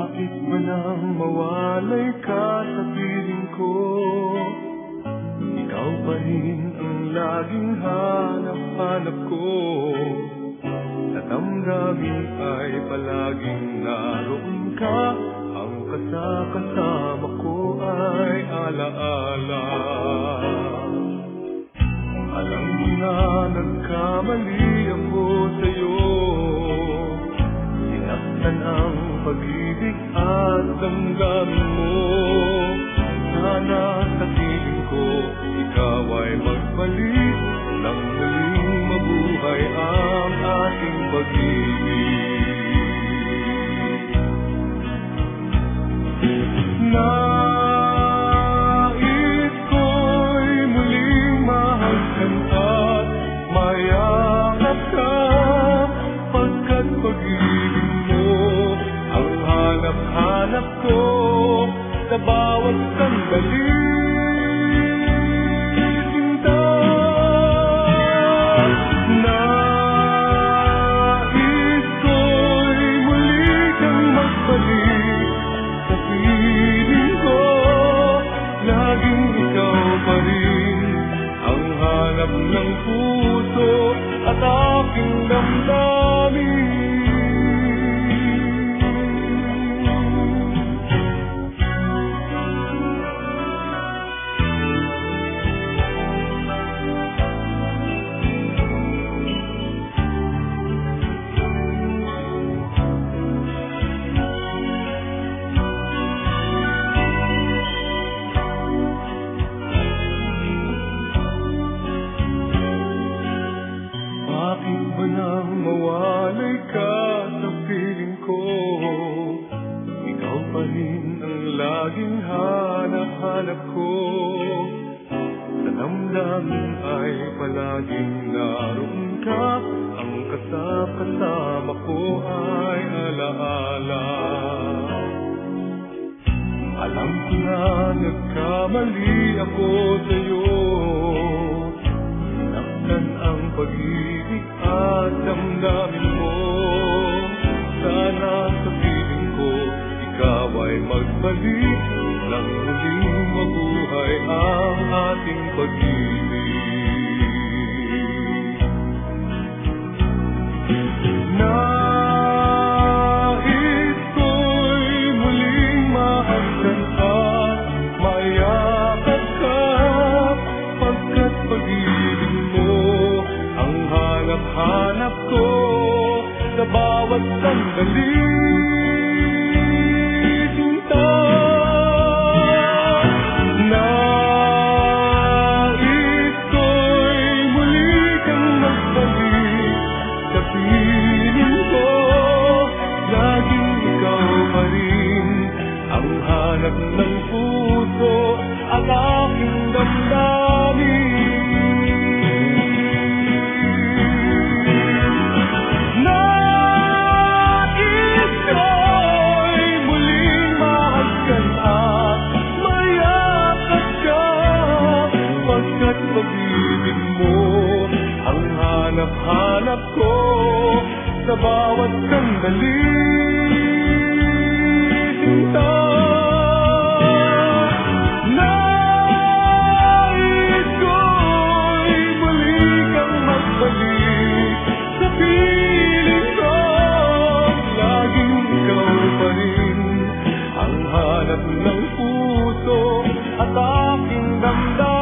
Bakit ba nang mawalay ka sa piling ko? Ikaw pa rin ang laging hanap-hanap ko. Sa damdamin ay palaging naroon ka. Ang kasama ko ay alaala. Alam mo na nagkamali ako sa'yo. Sinaktan ang pag-ibig at damdamin mo. Sana sa piling ko ikaw ay magbalik nang muling mabuhay ang ating pag-ibig. Nais ko'y muling mahalkan at mayakap ka, pagkat pag-ibig mo ang hanap-hanap ko sa bawat sandali. Sinta, nais ko'y muli kang magbalik sa piling ko. Laging ikaw pa rin ang hanap ng puso at aking damdamin. Bakit ba nang mawalay ka sa piling ko? Ikaw pa rin ang laging hanap-hanap ko. Sa damdamin ay palaging naroon ka. Ang kasama ko ay alaala. Alam ko na nagkamali ako sa'yo. Sinaktan ang pag-ibig at damdamin mo. Sana sa piling ko ikaw ay magbalik nang muling mabuhay ang ating pag-ibig. Nais ko'y muling mahalkan at mayakap ka, pagkat pag-ibig mo ang hanap-hanap ko sa bawat sandali. Sinta, nais ko'y muli kang magbalik sa piling ko. Laging ikaw pa rin ang hanap ng puso at aking damdamin. Pag-ibig mo ang hanap-hanap ko sa bawat sandali. Sinta, nais ko'y muli kang magbalik sa piling ko. Laging ikaw pa rin ang hanap ng puso at aking damdamin.